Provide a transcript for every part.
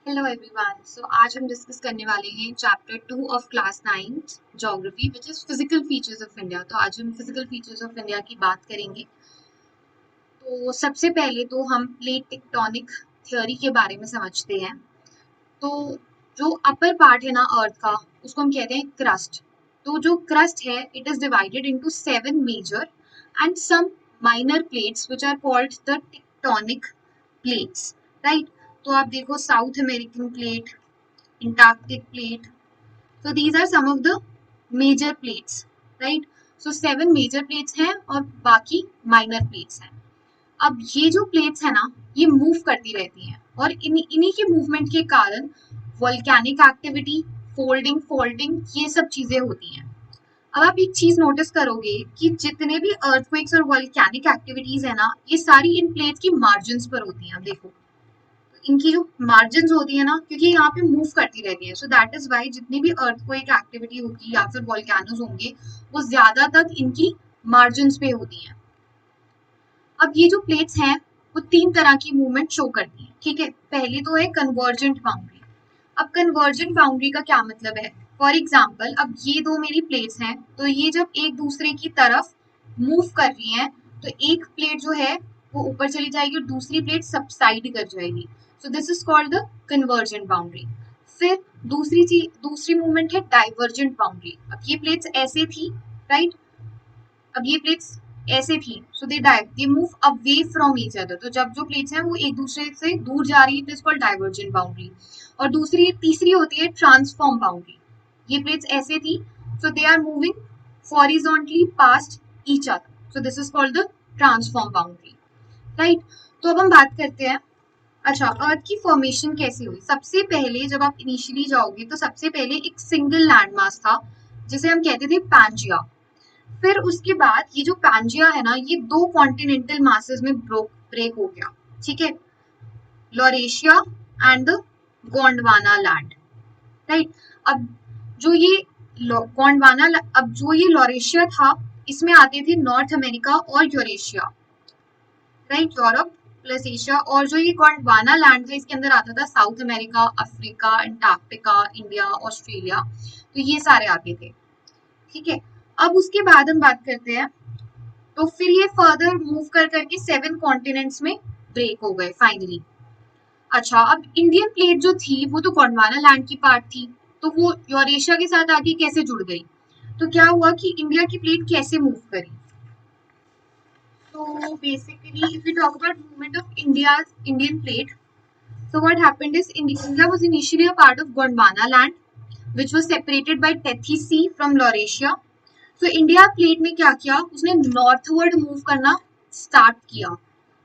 Hello everyone. सो आज हम discuss करने वाले हैं chapter 2 of class 9 geography which is physical features of India. तो आज हम फिजिकल फीचर्स ऑफ इंडिया की बात करेंगे। तो सबसे पहले तो हम प्लेट टेक्टोनिक थ्योरी के बारे में समझते हैं। तो जो अपर पार्ट है ना अर्थ का, उसको हम कहते हैं क्रस्ट। तो जो क्रस्ट है it is divided into 7 major and some minor plates which are called the tectonic plates, right. तो आप देखो, South American plate, Antarctic plate. So these are some of the major plates, right? So 7 major plates हैं और बाकी minor plates हैं। अब ये जो प्लेट्स है ना, ये मूव करती रहती हैं और इन्हीं के मूवमेंट के कारण वोल्केनिक एक्टिविटी, फोल्डिंग, फॉल्टिंग, ये सब चीजें होती हैं। अब आप एक चीज नोटिस करोगे कि जितने भी अर्थक्वेक्स और वोल्केनिक एक्टिविटीज है ना, ये सारी इन प्लेट्स की मार्जिन पर होती हैं। देखो, इनकी जो मार्जिन होती है ना, क्योंकि यहाँ पे मूव करती रहती है, सो दैट इज वाई जितनी भी अर्थक्वेक एक्टिविटी होगी या फिर वॉल्केनोज होंगे, वो ज्यादातर इनकी मार्जिन पे होती हैं। अब ये जो प्लेट्स हैं वो 3 तरह की मूवमेंट शो करती हैं, ठीक है। पहली तो है कन्वर्जेंट बाउंड्री। अब कन्वर्जेंट बाउंड्री का क्या मतलब है? फॉर एग्जाम्पल, अब ये दो मेरी प्लेट्स हैं, तो ये जब एक दूसरे की तरफ मूव कर रही हैं, तो एक प्लेट जो है वो ऊपर चली जाएगी और दूसरी प्लेट सबसाइड कर जाएगी। सो this is called the convergent boundary. फिर दूसरी मूवमेंट है डाइवर्जेंट बाउंड्री। अब ये प्लेट्स ऐसे थी, राइट। अब ये प्लेट्स ऐसे थी, so they move away from each other. तो जब जो प्लेट्स हैं वो एक दूसरे से दूर जा रही है, it is called divergent boundary. और तीसरी होती है ट्रांसफॉर्म बाउंड्री। ये प्लेट्स ऐसे थी, so they are moving horizontally past each other, so this is called the transform boundary, right. तो अब हम बात करते हैं, अच्छा, अर्थ की फॉर्मेशन कैसे हुई। सबसे पहले जब आप इनिशियली जाओगे तो सबसे पहले एक सिंगल लैंड मास था जिसे हम कहते थे पैंजिया। फिर उसके बाद ये जो पैंजिया है ना, ये 2 कॉन्टिनेंटल मासेस में ब्रेक हो गया, ठीक है, Laurasia and the Gondwana land, right. अब जो ये गोंडवाना, अब जो ये लॉरेशिया था, इसमें आते थे नॉर्थ अमेरिका और Eurasia, right, Europe plus Asia. और जो ये गोंडवाना लैंड था, इसके अंदर आता था south America, Africa, Antarctica, India, Australia, तो ये सारे आते थे, ठीक है। अब उसके बाद हम बात करते हैं, तो फिर ये फर्दर मूव कर करके 7 कॉन्टिनेंट्स में ब्रेक हो गए फाइनली। अच्छा, अब इंडियन प्लेट जो थी वो तो गोंडवाना लैंड की पार्ट थी, तो वो यूरेशिया के साथ आके कैसे जुड़ गई? तो क्या हुआ कि इंडिया की प्लेट कैसे मूव करी? तो basically if we talk about movement of India's Indian plate, so what happened is India was initially a part of Gondwana land, which was separated by Tethys Sea from Laurasia. तो India plate ने क्या किया, उसने northward move करना start किया।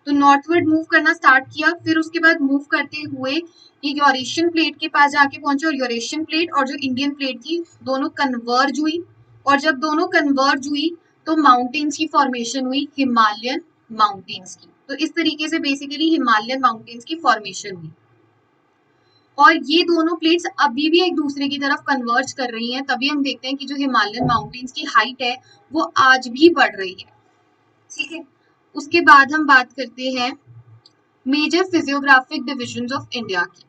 तो northward move करना start किया, फिर उसके बाद मूव करते हुए ये यूरेशियन प्लेट के पास जाके पहुंचे, और यूरेशियन प्लेट और जो इंडियन प्लेट थी दोनों कन्वर्ज हुई। और जब दोनों कन्वर्ज हुई तो माउंटेन्स की फॉर्मेशन हुई, हिमालयन माउंटेन्स की। तो इस तरीके से बेसिकली हिमालयन माउंटेन्स की फॉर्मेशन हुई। और ये दोनों प्लेट्स अभी भी एक दूसरे की तरफ कन्वर्ज कर रही हैं, तभी हम देखते हैं कि जो हिमालयन माउंटेन्स की हाइट है वो आज भी बढ़ रही है, ठीक है। उसके बाद हम बात करते हैं major physiographic divisions of India की।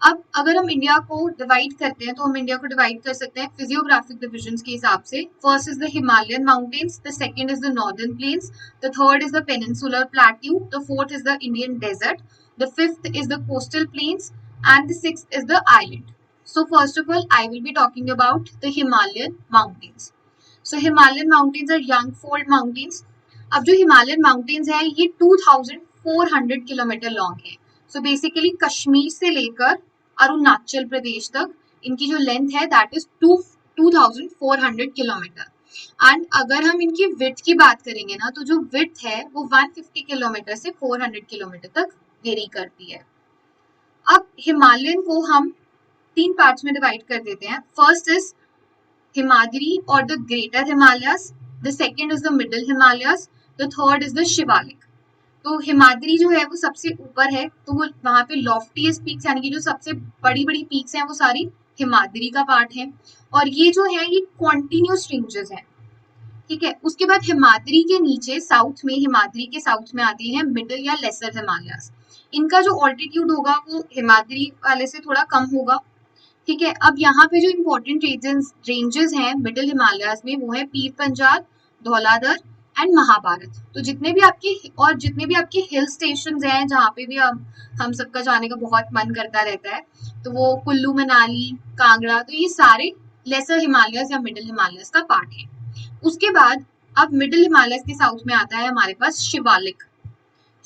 अब अगर हम इंडिया को डिवाइड करते हैं तो हम इंडिया को डिवाइड कर सकते हैं फिजियोग्राफिक डिविजन्स के हिसाब से। First is the Himalayan mountains, the second is the northern plains, the third is the peninsular plateau, the fourth is the Indian desert, the fifth is the coastal plains, and the sixth is the island. So first of all, I will be talking about the Himalayan mountains. So Himalayan mountains are young fold mountains. अब जो Himalayan mountains है ये 2400 kilometre long है। So basically Kashmir से लेकर अरुणाचल प्रदेश तक इनकी जो लेंथ है दैट इज 2400 किलोमीटर। एंड अगर हम इनकी विड्थ की बात करेंगे ना, तो जो विड्थ है वो 150 किलोमीटर से 400 किलोमीटर तक वेरी करती है। अब हिमालयन को हम 3 पार्ट्स में डिवाइड कर देते हैं। फर्स्ट इज हिमाद्री और the greater Himalayas, the second is the middle Himalayas, the third is the Shivalik. तो हिमाद्री जो है वो सबसे ऊपर है, तो वो वहां पे लॉफ्टीएस्ट पीक्स यानी कि जो सबसे बड़ी बड़ी पीक्स हैं वो सारी हिमाद्री का पार्ट है। और ये जो है ये कॉन्टिन्यूस रेंजेस हैं, ठीक है। उसके बाद हिमाद्री के नीचे साउथ में, हिमाद्री के साउथ में आती है मिडिल या लेसर हिमालयस। इनका जो ऑल्टीट्यूड होगा वो हिमाद्री वाले से थोड़ा कम होगा। ठीक है, अब यहाँ पे जो इम्पोर्टेंट रेंजेस हैं मिडिल हिमालयाज में वो है पीर पंजाल, धौलाधर एंड महाभारत। तो जितने भी आपके हिल स्टेशन हैं जहाँ पे भी हम सबका जाने का बहुत मन करता रहता है, तो वो कुल्लू मनाली, कांगड़ा, तो ये सारे लेसर हिमालयस या मिडिल हिमालयस का पार्ट है। उसके बाद अब मिडिल हिमालयस के साउथ में आता है हमारे पास शिवालिक।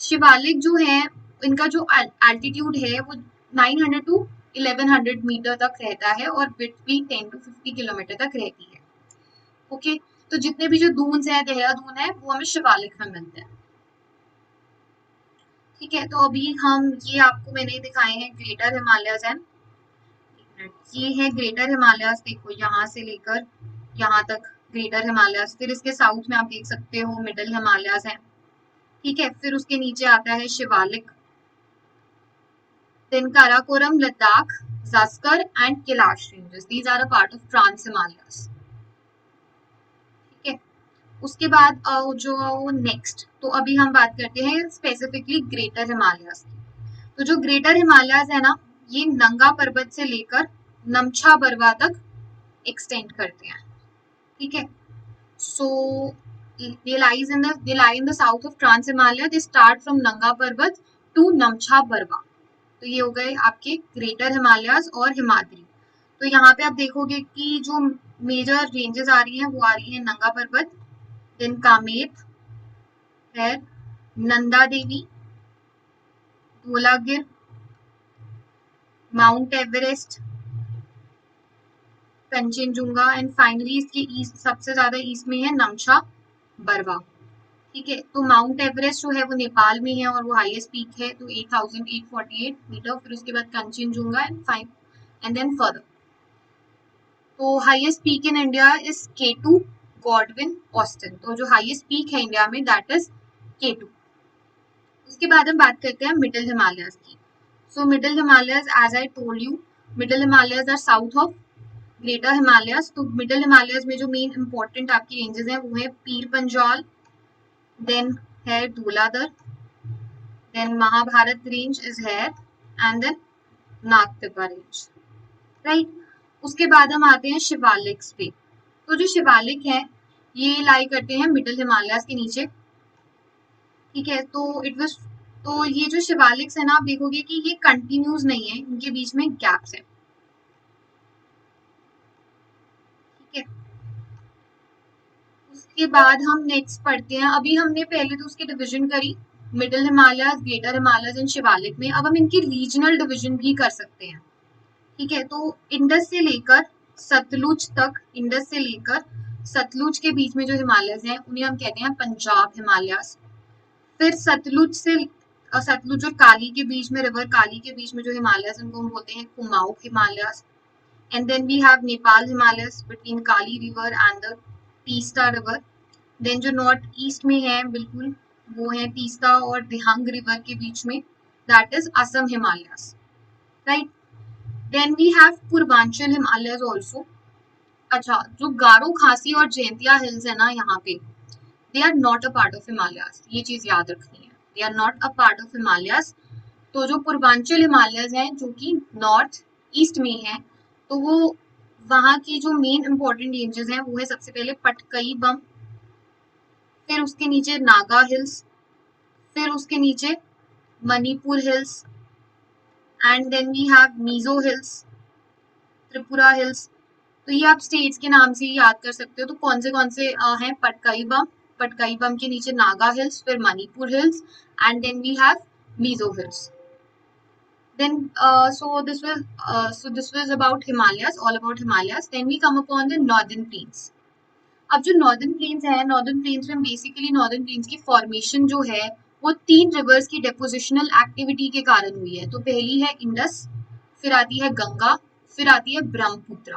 शिवालिक जो है इनका जो एल्टीट्यूड है वो 900 टू 1100 मीटर तक रहता है और विड्थ भी 10 टू 50 किलोमीटर तक रहती है। ओके, तो जितने भी जो दून्स है, देहरादून है, वो हमें शिवालिक में मिलते हैं। ठीक है, तो अभी हम ये आपको मैंने दिखाए हैं ग्रेटर हिमालयस एंड ये है ग्रेटर हिमालयस। देखो यहाँ से लेकर यहाँ तक ग्रेटर हिमालयस, फिर इसके साउथ में आप देख सकते हो मिडिल हिमालयस है। ठीक है, फिर उसके नीचे आता है Shivalik, then Karakoram, Ladakh, Zaskar and Kailash ranges. These are a part of Trans Himalayas. ठीक है, उसके बाद जो नेक्स्ट, तो अभी हम बात करते हैं स्पेसिफिकली ग्रेटर हिमालयाज की। तो जो ग्रेटर हिमालयाज है ना, ये नंगा पर्वत से लेकर नमछा बरवा तक एक्सटेंड करते हैं। ठीक है, सो they lie in the south of Trans Himalaya. They start from Nanga Parbat to Namcha Barwa. तो ये हो गए आपके ग्रेटर हिमालयाज और हिमाद्री। तो यहाँ पे आप देखोगे कि जो मेजर रेंजेस आ रही हैं वो आ रही है नंगा पर्वत, देन कामेत है, Nanda Devi, Dhaulagiri, Mount Everest, Kanchenjunga and finally इसके ईस्ट सबसे ज्यादा ईस्ट में है नमछा बरवा। ठीक है, तो माउंट एवरेस्ट जो है वो नेपाल में है और वो हाईएस्ट पीक है, तो 8848 मीटर। फिर उसके बाद कंचनजुंगा एंड देन फर्दर। तो highest peak in India is K2 Godwin Austen. तो जो हाईएस्ट पीक है इंडिया में दैट इज K2। उसके बाद हम बात करते हैं मिडिल हिमालयस की। So middle Himalayas, as I told you, middle Himalayas are south of greater Himalayas. तो मिडिल हिमालयस में जो मेन इंपॉर्टेंट आपकी रेंजेस हैं वो है पीर पंजाल, देन है Dhauladhar, then Mahabharat range is है, and then Nagtibba range, right. उसके बाद हम आते हैं शिवालिक्स पे। तो जो शिवालिक है ये लाई करते हैं मिडिल हिमालयस के नीचे। ठीक है, तो ये जो शिवालिक्स है ना, आप देखोगे कि ये कंटिन्यूस नहीं है, इनके बीच में गैप्स है। ठीक है, उसके बाद हम नेक्स्ट पढ़ते हैं। अभी हमने पहले तो उसकी डिवीजन करी middle Himalayas, greater Himalayas and Shivalik में। अब हम इनकी रीजनल डिवीजन भी कर सकते हैं। ठीक है, तो इंडस से लेकर सतलुज तक, इंडस से लेकर सतलुज के बीच में जो हिमालयस हैं उन्हें हम कहते हैं पंजाब हिमालयस। फिर सतलुज और काली के बीच में, रिवर काली के बीच में जो हिमालयस उनको हम बोलते हैं Kumaon Himalayas. And then we have Nepal Himalayas between Kali river and the Teesta river. Then जो नॉर्थ ईस्ट में है बिल्कुल वो है तीस्ता और दिहंग रिवर के बीच में, that is Assam Himalayas, right. Then we have Purvanchal Himalayas also. अच्छा, जो गारो खासी और जयंतिया हिल्स है ना यहाँ पे, they are not a part of Himalayas. ये चीज याद रखनी है, they are not a part of Himalayas. तो जो पूर्वांचल हिमालयस हैं जो कि नॉर्थ ईस्ट में है, तो वो वहाँ की जो मेन इंपॉर्टेंट रेंजेस हैं वो है सबसे पहले पटकई बम, फिर उसके नीचे नागा हिल्स, फिर उसके नीचे Manipur hills, and then we have Mizo hills, Tripura hills. तो ये आप स्टेट्स के नाम से ही याद कर सकते हो। तो कौन से हैं, पटकाई बम के नीचे नागा हिल्स, फिर Manipur hills, and then we have Mizo hills. Then so this was about Himalayas, all about Himalayas. Then we come upon the northern plains. अब जो नॉर्दर्न प्लेन्स है, नॉर्दर्न प्लेन्स में बेसिकली नॉर्दर्न प्लेन्स की फॉर्मेशन जो है वो 3 reverse की डेपोजिशनल activity के कारण हुई है। तो पहली है इंडस, फिर आती है गंगा, फिर आती है ब्रह्मपुत्र।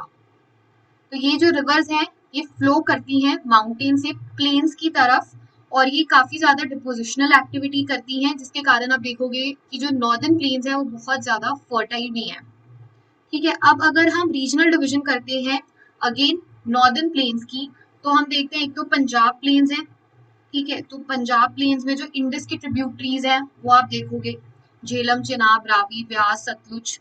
तो ये जो रिवर्स हैं ये फ्लो करती हैं माउंटेन से प्लेन्स की तरफ, और ये काफी ज्यादा डिपोजिशनल एक्टिविटी करती हैं, जिसके कारण आप देखोगे कि जो नॉर्दर्न प्लेन्स हैं वो बहुत ज्यादा फर्टाइल भी हैं। ठीक है, अब अगर हम रीजनल डिवीजन करते हैं अगेन नॉर्दर्न प्लेन्स की, तो हम देखते हैं एक तो पंजाब प्लेन्स हैं। ठीक है, तो पंजाब प्लेन्स में जो इंडस की ट्रिब्यूटरीज हैं वो आप देखोगे, झेलम, चेनाब, रावी, ब्यास, सतलुज,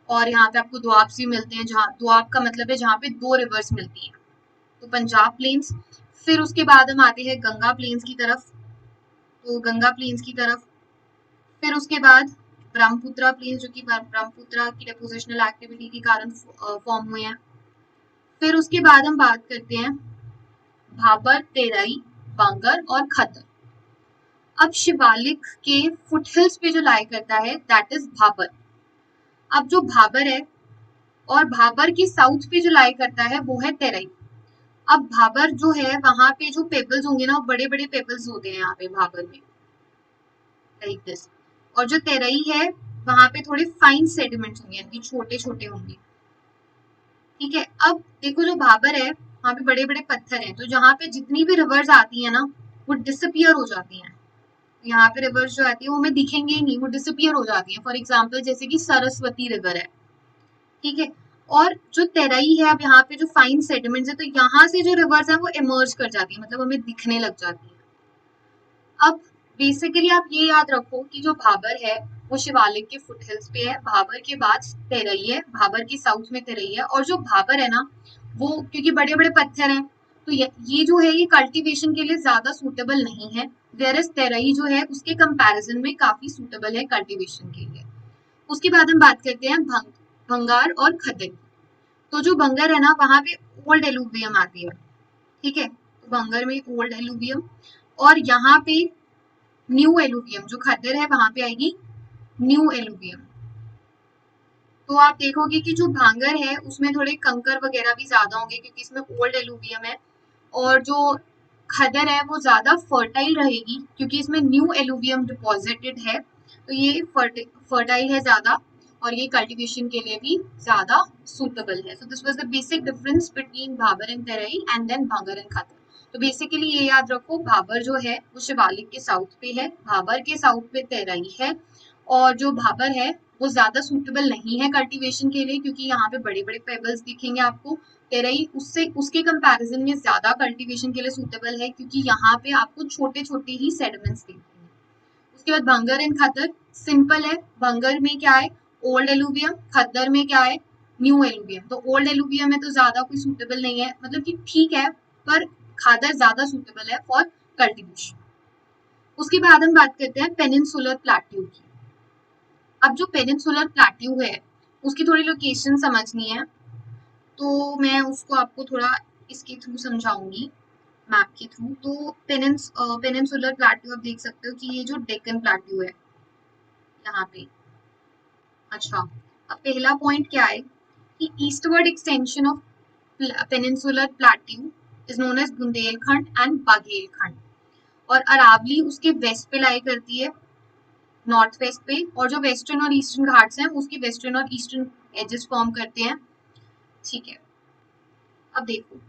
और यहाँ पे आपको दोआब भी मिलते हैं, जहाँ दोआब का मतलब है जहाँ पे दो रिवर्स मिलती हैं, तो पंजाब प्लेन्स। फिर उसके बाद हम आते हैं गंगा प्लेन्स की तरफ, तो गंगा प्लेन्स की तरफ। फिर उसके बाद ब्रह्मपुत्रा प्लेन्स, जो कि ब्रह्मपुत्रा की डिपोजिशनल एक्टिविटी के कारण फॉर्म हुए हैं। फिर उसके बाद हम बात करते हैं भाबर, तेरई, बांगर और खतर। अब शिवालिक के फुटहिल्स पे जो लाई करता है दैट इज भाबर। अब जो भाबर है और भाबर के साउथ पे जो लाई करता है वो है तेरई। अब भाबर जो है वहां पे जो पेबल्स होंगे ना, बड़े बड़े पेबल्स होते हैं यहाँ पे भाबर में, लाइक दिस। और जो तेरई है वहां पे थोड़े फाइन सेडिमेंट्स होंगे, यानी छोटे छोटे होंगे, ठीक है। अब देखो जो भाबर है वहां पे बड़े बड़े पत्थर हैं, तो जहाँ पे जितनी भी रिवर्स आती है ना वो डिसअपियर हो जाती हैं। यहाँ पे रिवर्स जो आती है वो हमें दिखेंगे ही नहीं, वो डिसअपियर हो जाती है। फॉर एग्जाम्पल जैसे कि सरस्वती रिवर है, ठीक है। और जो तेरई है, अब यहाँ पे जो फाइन सेडिमेंट्स है, तो यहाँ से जो रिवर्स है वो इमर्ज कर जाती है, मतलब हमें दिखने लग जाती है। अब बेसिकली आप ये याद रखो कि जो भाबर है वो शिवालिक के फुटहिल्स पे है, भाबर के बाद तेरई है, भाबर के साउथ में तेरई है। और जो भाबर है ना वो क्योंकि बड़े बड़े पत्थर हैं, तो ये जो है ये कल्टीवेशन के लिए ज्यादा सूटेबल नहीं है, वेरस तेरई जो है उसके कंपैरिजन में काफी सूटेबल है कल्टीवेशन के लिए। उसके बाद हम बात करते हैं भंगार और खदर। तो जो बंगर है ना वहां पे ओल्ड एलुवियम आती है, ठीक है, तो बंगर में ओल्ड एलुवियम, और यहाँ पे न्यू एलुवियम। जो खद्दर है वहां पे आएगी न्यू एलुवियम। तो आप देखोगे कि जो भांगर है उसमें थोड़े कंकर वगैरह भी ज्यादा होंगे क्योंकि इसमें ओल्ड एलुवियम है। और जो खदर है वो ज्यादा फर्टाइल रहेगी क्योंकि इसमें न्यू एलुवियम डिपॉजिटेड है, तो ये फर्टाइल है ज्यादा, और ये कल्टीवेशन के लिए भी ज्यादा सुटेबल है। So this was the basic difference between Bhabar and Terai and then Bhangar and Khadar. तो बेसिकली ये याद रखो, भाबर जो है वो शिवालिक के साउथ पे है, भाबर के साउथ पे तेरई है, और जो भाबर है वो ज्यादा सूटेबल नहीं है कल्टीवेशन के लिए क्योंकि यहाँ पे बड़े बड़े पेबल्स दिखेंगे आपको। तेरई उससे उसके कंपैरिजन में ज्यादा कल्टीवेशन के लिए सूटेबल है क्योंकि यहाँ पे आपको छोटे छोटे ही सेडिमेंट्स दिखेंगे। उसके बाद भंगर एंड खतर सिंपल है, भंगर में क्या है ओल्ड एलुवियम, खद्दर में क्या है न्यू एलुवियम। तो ओल्ड एलुवियम में तो ज्यादा कोई सूटेबल नहीं है, मतलब कि ठीक है, पर खादर ज्यादा सूटेबल है फॉर कल्टीवेशन। उसके बाद हम बात करते हैं पेनिनसुलर प्लेट्यू की। अब जो पेनिनसुलर प्लेट्यू है उसकी थोड़ी लोकेशन समझनी है, तो मैं उसको आपको थोड़ा इसके थ्रू समझाऊंगी, मैप के थ्रू। तो पेनिनसुलर प्लेट्यू आप देख सकते हो कि ये जो डेक्कन प्लेट्यू है यहाँ पे। अच्छा, अब पहला पॉइंट क्या है कि eastward extension of peninsular plateau is known as Bundelkhand and Baghelkhand, और अरावली उसके वेस्ट पे लाई करती है, नॉर्थ वेस्ट पे, और जो वेस्टर्न और ईस्टर्न घाट्स हैं उसके वेस्टर्न और ईस्टर्न एजेस फॉर्म करते हैं, ठीक है। अब देखो,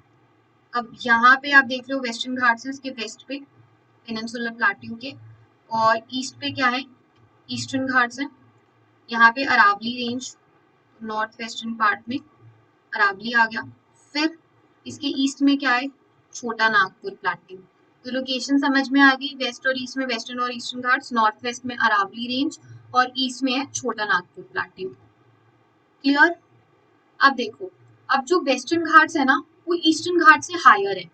अब यहाँ पे आप देख रहे हो वेस्टर्न घाट्स हैं उसके वेस्ट पे पेनिनसुलर प्लेट्यू के, और ईस्ट पे क्या है ईस्टर्न घाट्स हैं। यहाँ पे Aravalli range north western part में अरावली आ गया। फिर इसके ईस्ट में क्या है छोटा नागपुर प्लेट्यू। तो लोकेशन समझ में आ गई, वेस्ट और ईस्ट में वेस्टर्न और ईस्टर्न घाट्स, नॉर्थ वेस्ट में अरावली रेंज, और ईस्ट में है छोटा नागपुर प्लेट्यू। क्लियर। अब देखो, अब जो वेस्टर्न घाट्स है ना वो ईस्टर्न घाट से हायर है।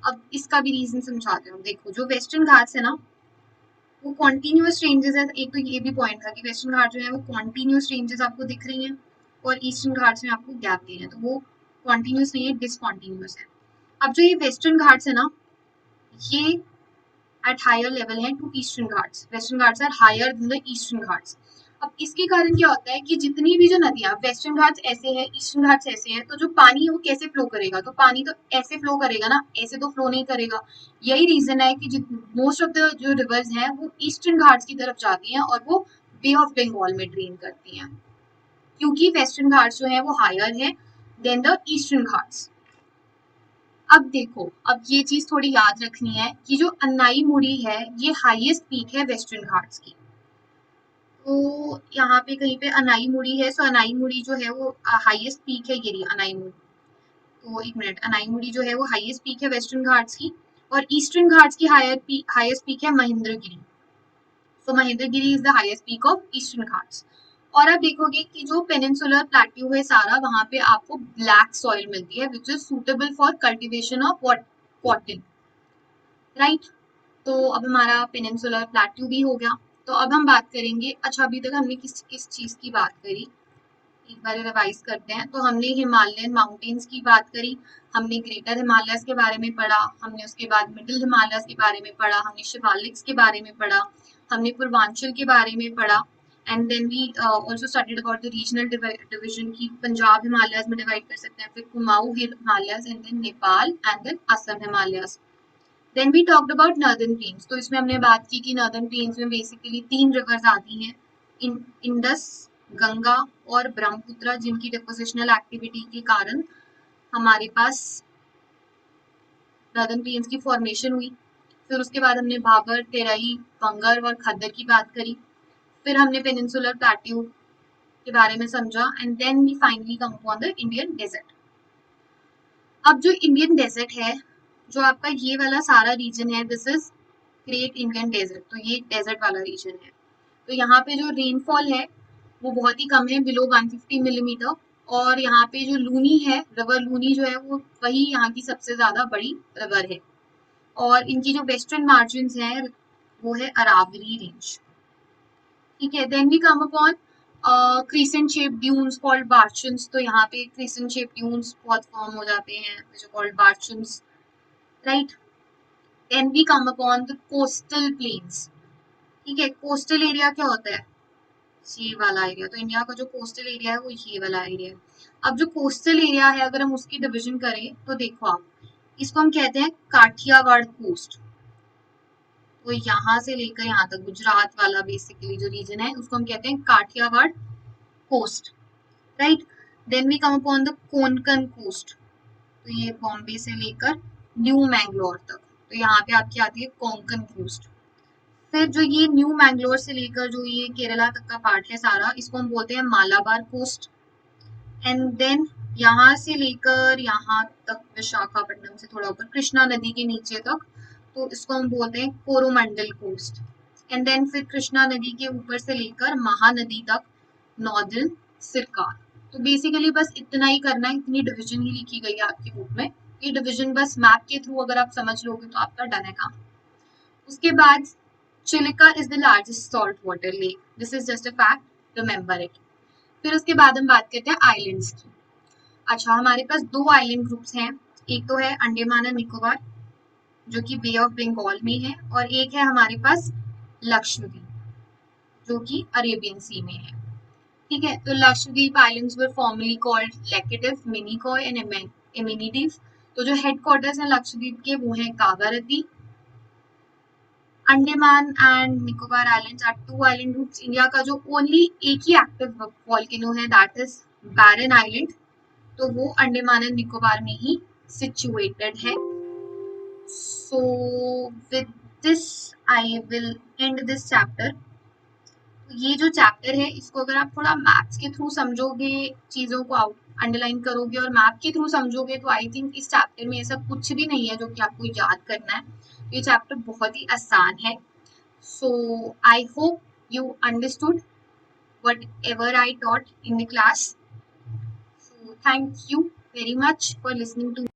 अब इसका भी रीजन समझाते हैं। देखो जो वेस्टर्न घाट्स है ना वो कॉन्टिन्यूस रेंजेस है, एक तो ये भी पॉइंट था कि वेस्टर्न घाट जो है वो कॉन्टिन्यूस रेंजेस आपको दिख रही हैं, और ईस्टर्न घाट्स में आपको गैप दे रहे हैं, तो वो कॉन्टिन्यूस नहीं है, डिसकॉन्टिन्यूस है। अब जो ये वेस्टर्न घाट्स है ना ये एट हायर लेवल है to eastern Ghats, western Ghats are higher than the eastern Ghats. अब इसके कारण क्या होता है कि जितनी भी जो नदियां, वेस्टर्न घाट्स ऐसे हैं ईस्टर्न घाट्स ऐसे हैं, तो जो पानी है वो कैसे फ्लो करेगा, तो पानी तो ऐसे फ्लो करेगा ना, ऐसे तो फ्लो नहीं करेगा। यही रीजन है कि मोस्ट ऑफ द जो रिवर्स हैं वो ईस्टर्न घाट्स की तरफ जाती हैं और वो बे ऑफ बंगाल में ड्रेन करती हैं, क्योंकि वेस्टर्न घाट्स जो है वो हायर है देन द ईस्टर्न घाट्स। अब देखो, अब ये चीज थोड़ी याद रखनी है कि जो अन्नाई मुड़ी है ये हाईएस्ट पीक है वेस्टर्न घाट्स की। तो यहाँ पे कहीं पे अनाई मुड़ी है, सो अनाई मुड़ी जो है वो हाईएस्ट पीक है, ये रही अनाई मुड़ी। तो एक मिनट, अनाई मुड़ी जो है वो हाईएस्ट पीक है वेस्टर्न घाट्स की, और ईस्टर्न घाट्स की हाईएस्ट पीक है Mahendragiri. So Mahendragiri is the highest peak of Eastern Ghats. और आप देखोगे कि जो पेनिनसुलर प्लेट्यू है सारा, वहां पे आपको ब्लैक सॉइल मिलती है which is suitable for cultivation of cotton, right. तो अब हमारा पेनिनसुलर प्लेट्यू भी हो गया। तो अब हम बात करेंगे, अच्छा अभी तक हमने किस किस चीज की बात करी, एक बार रिवाइज करते हैं। तो हमने हिमालयन माउंटेन्स की बात करी, हमने ग्रेटर हिमालयस के बारे में पढ़ा, हमने उसके बाद मिडिल हिमालयस के बारे में पढ़ा, हमने शिवालिक्स के बारे में पढ़ा, हमने पूर्वांचल के बारे में पढ़ा, and then we also studied about the regional division की पंजाब हिमालयस में डिवाइड कर सकते हैं, फिर Kumaon Himalayas, and then Nepal, and then Assam Himalayas. Then we talked about northern plains. तो इसमें हमने बात की कि नॉर्दर्न प्लेन्स में बेसिकली 3 रिवर्स आती हैं, इंडस, गंगा और ब्रह्मपुत्र, जिनकी डिपोजिशनल एक्टिविटी के कारण हमारे पास नॉर्दर्न प्लेन्स की फॉर्मेशन हुई। फिर उसके बाद हमने भाबर, तेरई, पंगर और खद्दर की बात करी। फिर हमने पेनिनसुलर प्लेट्यू के बारे में समझा, and then we finally come upon the Indian desert. अब जो इंडियन डेजर्ट है, जो आपका ये वाला सारा रीजन है, this is great Indian desert. तो ये डेजर्ट वाला रीजन है। तो यहाँ पे जो रेनफॉल है वो बहुत ही कम है, बिलो 150 मिलीमीटर। और यहाँ पे जो लूनी है, रिवर लूनी जो है, वो वही यहाँ की सबसे ज्यादा बड़ी रिवर है। और इनकी जो वेस्टर्न मार्जिन है वो है अरावली रेंज, ठीक है। Then we come upon crescent shape dunes called barchans. तो यहाँ पे क्रीसेंट शेप ड्यून्स बहुत फॉर्म हो जाते हैं, जो called barchans, right. Then we come upon the coastal plains, ठीक है। कोस्टल एरिया क्या होता है, ये वाला एरिया। तो इंडिया का जो कोस्टल एरिया है वो ये वाला एरिया है। अब जो कोस्टल एरिया है, अगर हम उसकी डिवीजन करें तो देखो आप, इसको हम कहते हैं काठियावाड़ कोस्ट। तो यहाँ से लेकर यहाँ तक गुजरात वाला बेसिकली जो रीजन है, उसको हम कहते हैं Kathiawar coast, right. Then we come upon the Konkan coast. तो ये बॉम्बे से लेकर न्यू मैंगलोर तक, तो यहाँ पे आपकी आती है कोंकण कोस्ट। फिर जो ये न्यू मैंगलोर से लेकर जो ये केरला तक का पार्ट है सारा, इसको हम बोलते हैं मालाबार कोस्ट। एंड देन यहाँ से लेकर यहाँ तक विशाखापट्टनम से थोड़ा ऊपर कृष्णा नदी के नीचे तक, तो इसको हम बोलते हैं कोरोमंडल कोस्ट। एंड देन फिर कृष्णा नदी के ऊपर से लेकर महानदी तक नॉर्दर्न सिरकार। तो बेसिकली बस इतना ही करना है, इतनी डिवीजन ही लिखी गई है आपकी बुक में। ये डिवीजन बस मैप के थ्रू अगर आप समझ लोगे तो आपका डन है काम। उसके बाद Chilika is the largest salt water lake, this is just a fact, remember it. फिर उसके बाद हम बात करते हैं आइलैंड्स की। अच्छा, हमारे पास 2 आइलैंड ग्रुप्स हैं, एक तो है अंडमान एंड निकोबार जो कि बे ऑफ बंगाल में है, और एक है हमारे पास लक्षद्वीप जो कि अरेबियन सी में है, ठीक है। तो Lakshadweep islands were formerly called Laccadive, Minicoy and Amindivi. तो जो हेडक्वार्टर्स हैं लक्षद्वीप के वो हैं Kavaratti. Andaman and Nicobar islands are 2 island groups. India का जो ओनली एक ही एक्टिव वॉल्केनो है दैट इज बैरन आइलैंड, तो वो अंडमान एंड निकोबार में ही सिचुएटेड है। So with this I will end this chapter. ये जो चैप्टर है इसको अगर आप थोड़ा मैथ्स के थ्रू समझोगे, चीजों को अंडरलाइन करोगे और मैप के थ्रू समझोगे, तो आई थिंक इस चैप्टर में ऐसा कुछ भी नहीं है जो कि आपको याद करना है। ये चैप्टर बहुत ही आसान है। So I hope you understood whatever I taught in the class. So thank you very much for listening to